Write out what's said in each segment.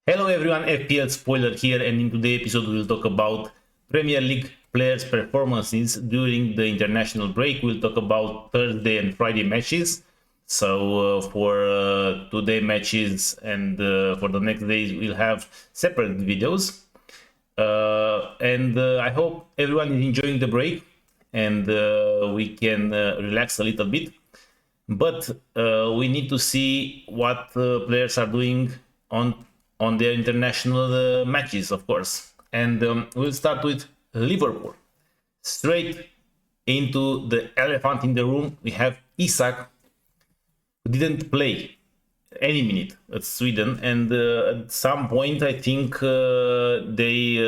Hello everyone, FPL Spoiler here, and in today's episode we'll talk about Premier League players' performances during the international break. We'll talk about Thursday and Friday matches. So for today matches and for the next days we'll have separate videos. I hope everyone is enjoying the break and we can relax a little bit. But we need to see what players are doing on their international matches, of course. And we'll start with Liverpool. Straight into the elephant in the room, we have Isak, who didn't play any minute at Sweden. And at some point, I think they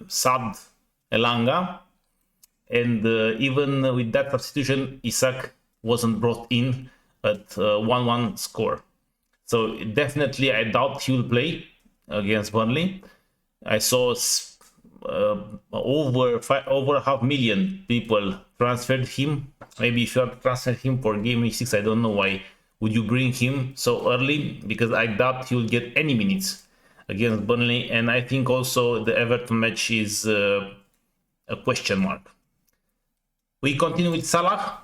subbed Elanga. And even with that substitution, Isak wasn't brought in at 1-1 score. So definitely, I doubt he will play against Burnley. I saw over 500,000 people transferred him. Maybe if you have transferred him for game week 6, I don't know why would you bring him so early, because I doubt he will get any minutes against Burnley. And I think also the Everton match is a question mark. We continue with Salah,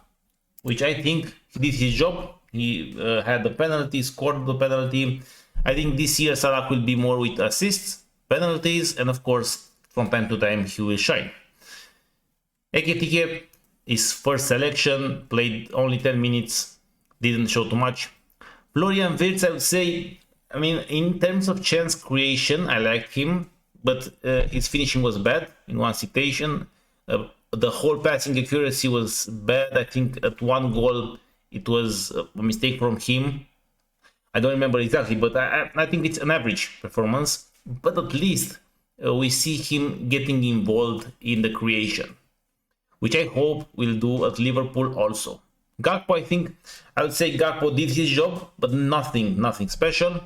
which I think he did his job. He had the penalty, scored the penalty. I think this year Salah will be more with assists, penalties, and of course, from time to time, he will shine. Ekitike, his first selection, played only 10 minutes, didn't show too much. Florian Wirtz, I would say, I mean, in terms of chance creation, I liked him, but his finishing was bad in one situation. The whole passing accuracy was bad. I think at one goal, it was a mistake from him. I don't remember exactly, but I think it's an average performance. But at least we see him getting involved in the creation, which I hope will do at Liverpool also. Gakpo, I would say Gakpo did his job, but nothing special.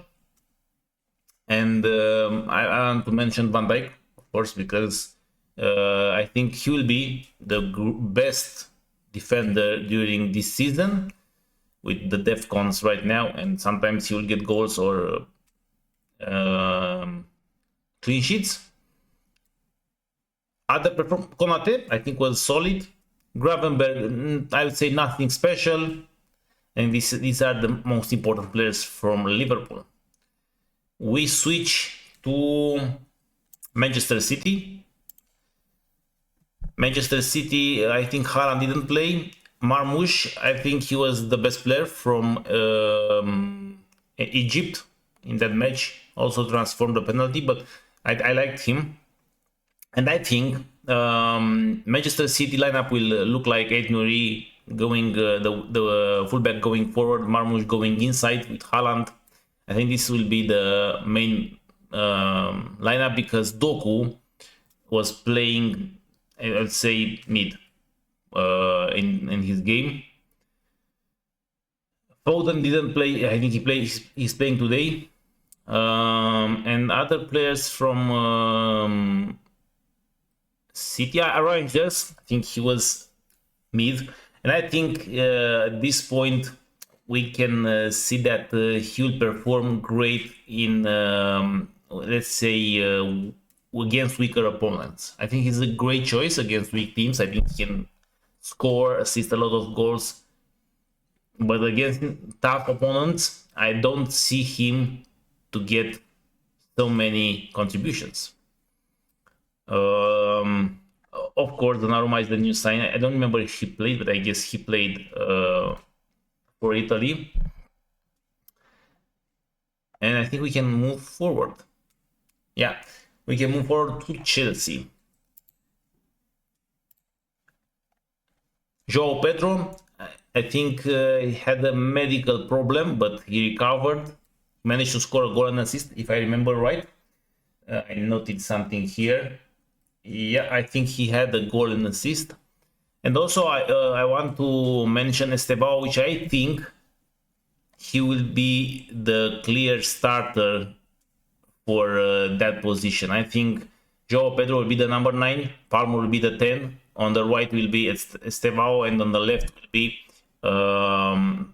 And I want to mention Van Dijk, of course, because I think he will be the best defender during this season with the DEFCONs right now, and sometimes he will get goals or clean sheets. Other performance, Konate, I think was solid. Gravenberg, I would say nothing special. And these are the most important players from Liverpool. We switch to Manchester City. Manchester City, I think Haaland didn't play. Marmoush, I think he was the best player from Egypt in that match. Also transformed the penalty, but I liked him. And I think Manchester City lineup will look like Ait-Nouri going the fullback going forward, Marmoush going inside with Haaland. I think this will be the main lineup because Doku was playing, I'd say, mid in his game. Foden didn't play. I think he's playing today. And other players from City, Rangers, I think he was mid. And I think at this point we can see that he will perform great in, let's say, against weaker opponents. I think he's a great choice against weak teams. I think he can score, assist a lot of goals. But against tough opponents, I don't see him to get so many contributions. Of course, Donnarumma is the new sign. I don't remember if he played, but I guess he played for Italy. And I think we can move forward. Yeah, we can move forward to Chelsea. João Pedro, I think he had a medical problem, but he recovered. Managed to score a goal and assist, if I remember right. I noted something here. Yeah, I think he had a goal and assist. And also, I want to mention Estevao, which I think he will be the clear starter for that position. I think João Pedro will be the number 9, Palmer will be the 10, on the right will be Estevao, and on the left will be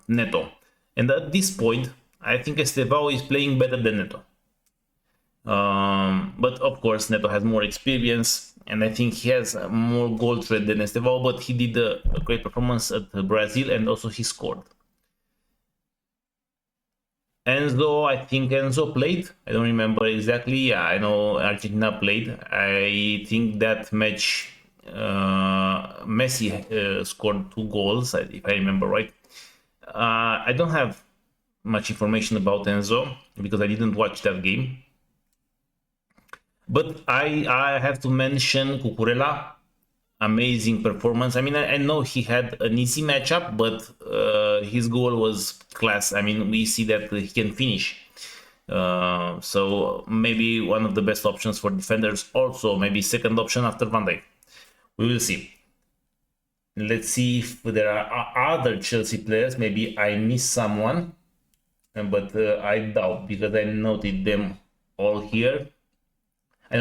Neto. And at this point, I think Estevao is playing better than Neto. But of course, Neto has more experience, and I think he has more goal threat than Estevao. But he did a great performance at Brazil, and also he scored. Enzo, I think Enzo played. I don't remember exactly. Yeah, I know Argentina played. I think that match Messi scored 2 goals, if I remember right. I don't have much information about Enzo because I didn't watch that game. But I have to mention Cucurella. Amazing performance. I mean, I know he had an easy matchup, but his goal was class. I mean, we see that he can finish. So maybe one of the best options for defenders. Also, maybe second option after Van Dijk. We will see. Let's see if there are other Chelsea players. Maybe I missed someone, but I doubt because I noted them all here. I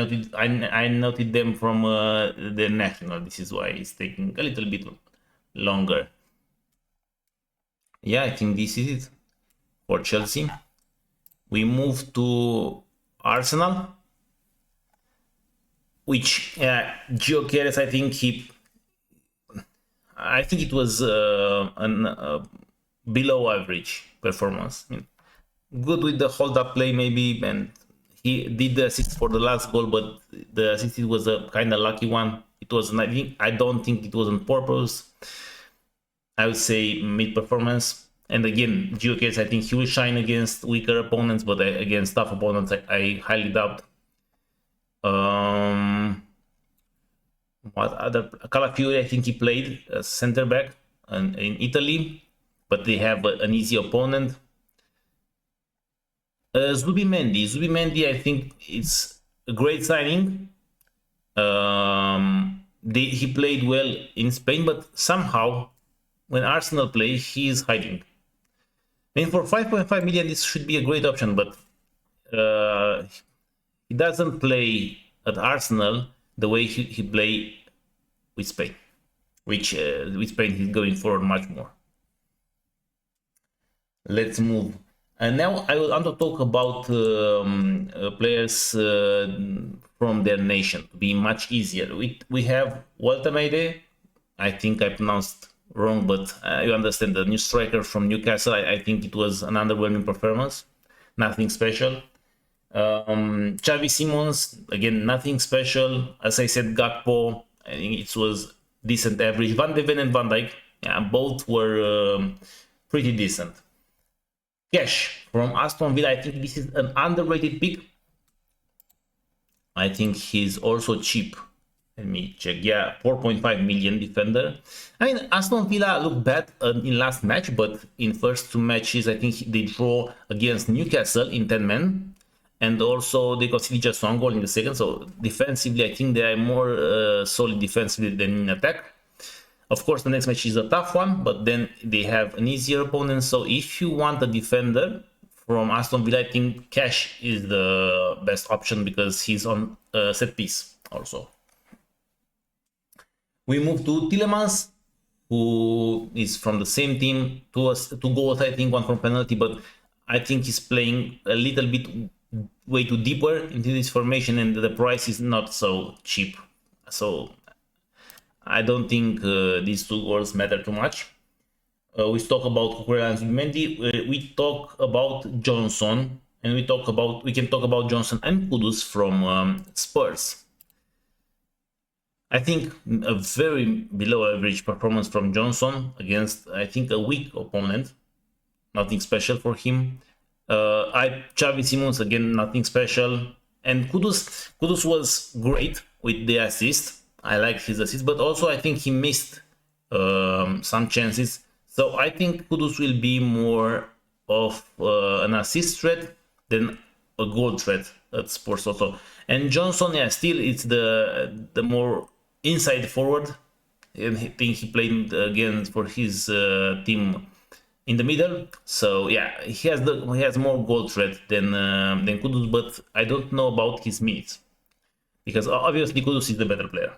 noted them from the national. This is why it's taking a little bit longer. Yeah, I think this is it for Chelsea. We move to Arsenal, which Gyökeres, I think it was an below average performance. I mean, good with the hold up play maybe, and he did the assist for the last goal, but the assist was a kind of lucky one. It was, I don't think it was on purpose. I would say mid performance. And again, Gyökeres, I think he will shine against weaker opponents, but against tough opponents, I highly doubt. What other? Calafiori, I think he played center back in Italy, but they have an easy opponent. Zubimendi, I think it's a great signing. He played well in Spain, but somehow when Arsenal play, he is hiding. I mean, for 5.5 million, this should be a great option, but he doesn't play at Arsenal the way he play with Spain, which with Spain he's going forward much more. Let's move. And now I want to talk about players from their nation to be much easier. We have Walter Meide. I think I pronounced wrong, but you understand, the new striker from Newcastle. I think it was an underwhelming performance, nothing special. Xavi Simons, again, nothing special. As I said, Gakpo, I think it was decent average. Van de Ven and Van Dijk, yeah, both were pretty decent. Cash from Aston Villa, I think this is an underrated pick. I think he's also cheap. Let me check. Yeah, 4.5 million defender. I mean, Aston Villa looked bad in last match, but in first 2 matches, I think they draw against Newcastle in 10 men. And also they conceded just 1 goal in the second. So defensively, I think they are more solid defensively than in attack. Of course, the next match is a tough one, but then they have an easier opponent. So if you want a defender from Aston Villa, I think Cash is the best option because he's on set piece also. We move to Tielemans, who is from the same team. 2 goals, I think, 1 from penalty, but I think he's playing a little bit way too deeper into this formation, and the price is not so cheap. So I don't think these 2 goals matter too much. We talk about Cucurella and Zubimendi. We talk about Johnson, and we can talk about Johnson and Kudus from Spurs. I think a very below average performance from Johnson against, I think, a weak opponent. Nothing special for him. Xavi Simons, again, nothing special. And Kudus was great with the assist. I like his assist, but also I think he missed some chances. So I think Kudus will be more of an assist threat than a goal threat at Spurs also. And Johnson, yeah, still it's the more inside forward, and I think he played again for his team in the middle. So yeah, he has more goal threat than Kudus, but I don't know about his minutes because obviously Kudus is the better player.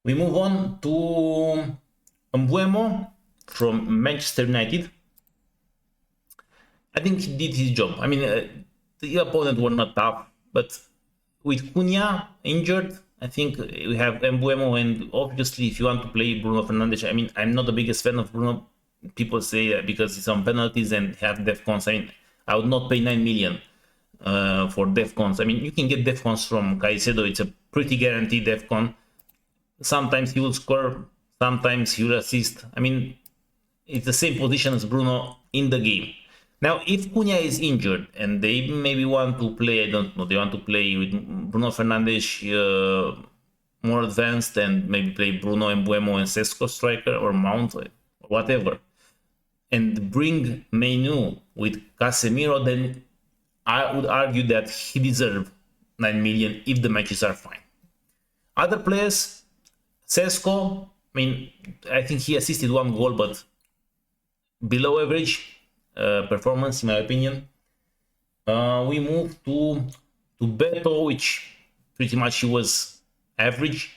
We move on to Mbeumo from Manchester United. I think he did his job. I mean, the opponent were not tough. But with Cunha injured, I think we have Mbuemo, and obviously if you want to play Bruno Fernandes, I mean, I'm not the biggest fan of Bruno. People say that because it's on penalties and have def cons. I mean, I would not pay 9 million for def cons. I mean, you can get def cons from Caicedo. It's a pretty guaranteed def con. Sometimes he will score, sometimes he will assist. I mean, it's the same position as Bruno in the game. Now, if Cunha is injured and they maybe want to play, I don't know, they want to play with Bruno Fernandes more advanced and maybe play Bruno and Mbuemo and Sesko striker or Mount or whatever, and bring Menu with Casemiro, then I would argue that he deserves 9 million if the matches are fine. Other players, Sesko, I mean, I think he assisted 1 goal, but below average performance in my opinion. We move to Beto, which pretty much he was average.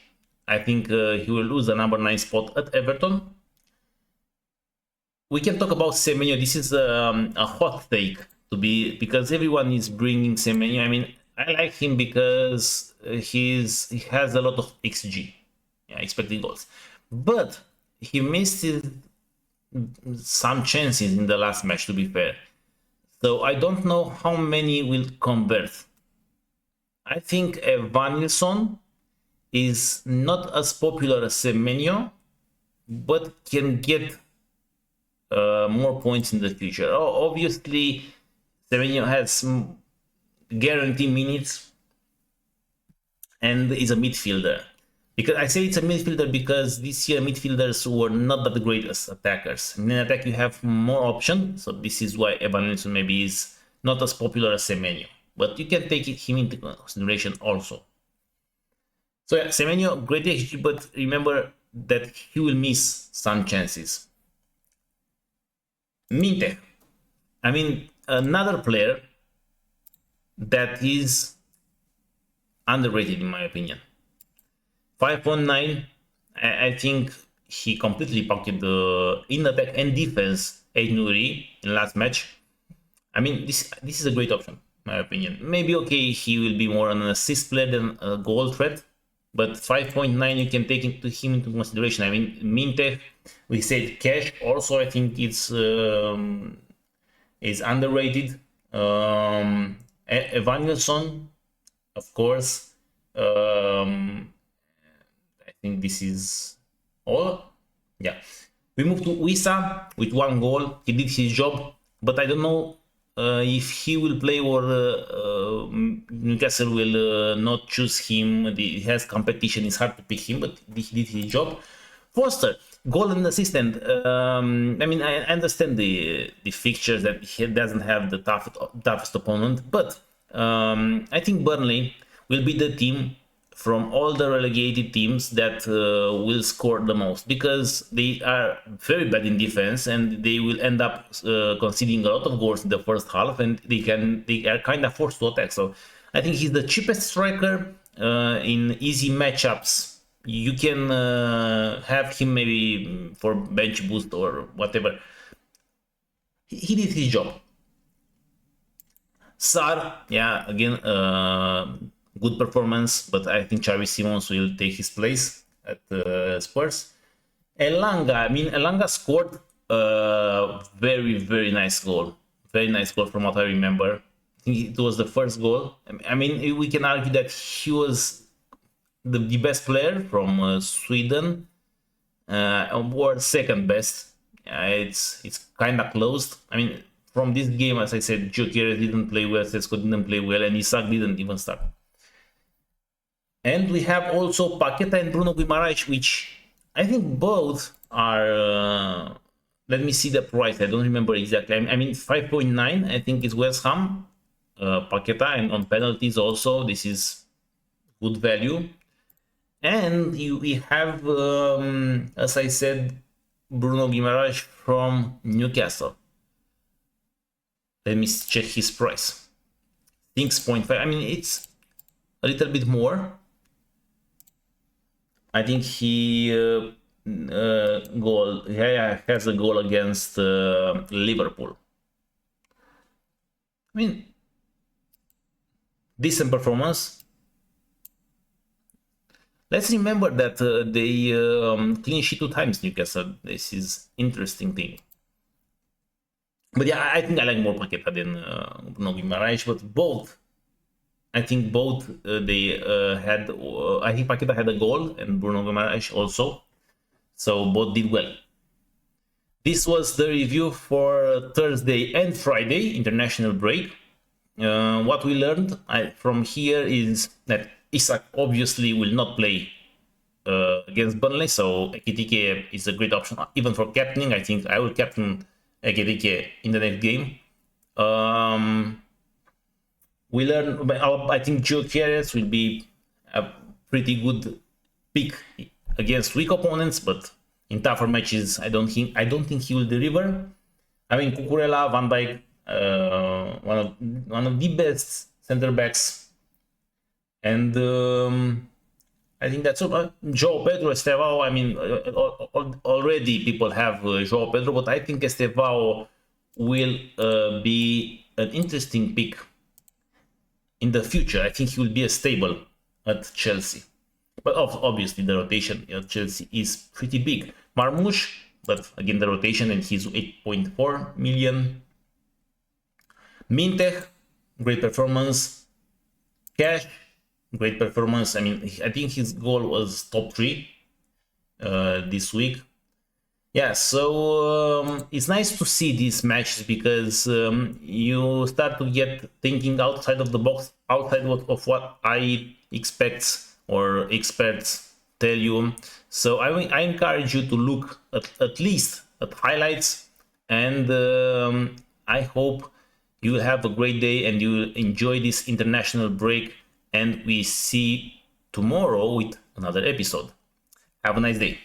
I think he will lose the number 9 spot at Everton. We can talk about Semenyo. This is a hot take because everyone is bringing Semenyo. I mean, I like him because he has a lot of XG, expected goals, but he missed some chances in the last match, to be fair. So I don't know how many will convert. I think Evanilson is not as popular as Semenyo, but can get more points in the future. Obviously, Semenyo has guaranteed minutes and is a midfielder. Because I say it's a midfielder because this year midfielders were not that great as attackers. In attack you have more options, so this is why Evanilson maybe is not as popular as Semenyo. But you can take him into consideration also. So yeah, Semenyo, great XG, but remember that he will miss some chances. Minte, I mean, another player that is underrated in my opinion. 5.9, I think he completely pocketed in attack and defense Aït-Nouri in last match. I mean, this is a great option, in my opinion. Maybe, okay, he will be more an assist player than a goal threat, but 5.9 you can take him into consideration. I mean, Minte, we said cash, also I think it's is underrated. Evanilson, of course. I think this is all. Yeah, we move to Wissa with 1 goal. He did his job, but I don't know if he will play or Newcastle will not choose him. He has competition, it's hard to pick him, but he did his job. Foster, goal and assistant. I mean, I understand the fixtures that he doesn't have the toughest opponent, but I think Burnley will be the team from all the relegated teams that will score the most, because they are very bad in defense and they will end up conceding a lot of goals in the first half, and they are kind of forced to attack. So I think he's the cheapest striker in easy matchups. You can have him maybe for bench boost or whatever. He did his job. Sarr, yeah, again, good performance, but I think Xavi Simons will take his place at Spurs. Elanga, I mean, Elanga scored a very, very nice goal. Very nice goal from what I remember. I think it was the first goal. I mean, we can argue that he was the best player from Sweden, or second best. It's kind of closed. I mean, from this game, as I said, Gyökeres didn't play well, Sesko didn't play well, and Isak didn't even start. And we have also Paqueta and Bruno Guimaraes, which I think both are... let me see the price. I don't remember exactly. I mean, 5.9, I think is West Ham. Paqueta, and on penalties also, this is good value. And we have, as I said, Bruno Guimaraes from Newcastle. Let me check his price. 6.5. I mean, it's a little bit more. I think he has a goal against Liverpool. I mean, decent performance. Let's remember that they clean sheet 2 times Newcastle. This is interesting thing. But yeah, I think I like more Paqueta than Bruno Guimaraes, but both. I think both they had. I think Paqueta had a goal and Bruno Guimaraes also, so both did well. This was the review for Thursday and Friday international break. What we learned from here is that Isak obviously will not play against Burnley, so Ekitike is a great option even for captaining. I think I will captain Ekitike in the next game. We learn. I think Gyökeres will be a pretty good pick against weak opponents, but in tougher matches, I don't think he will deliver. I mean, Cucurella, Van Dijk, one of the best center backs, and I think that's all. João Pedro, Estevao. I mean, already people have João Pedro, but I think Estevao will be an interesting pick in the future. I think he will be a stable at Chelsea. But obviously the rotation at Chelsea is pretty big. Marmoush, but again the rotation, and he's 8.4 million. Minteh, great performance. Cash, great performance. I mean, I think his goal was top 3 this week. Yeah, so it's nice to see these matches because you start to get thinking outside of the box, outside of what I expect or experts tell you. So I encourage you to look at least at highlights, and I hope you will have a great day and you enjoy this international break, and we see tomorrow with another episode. Have a nice day.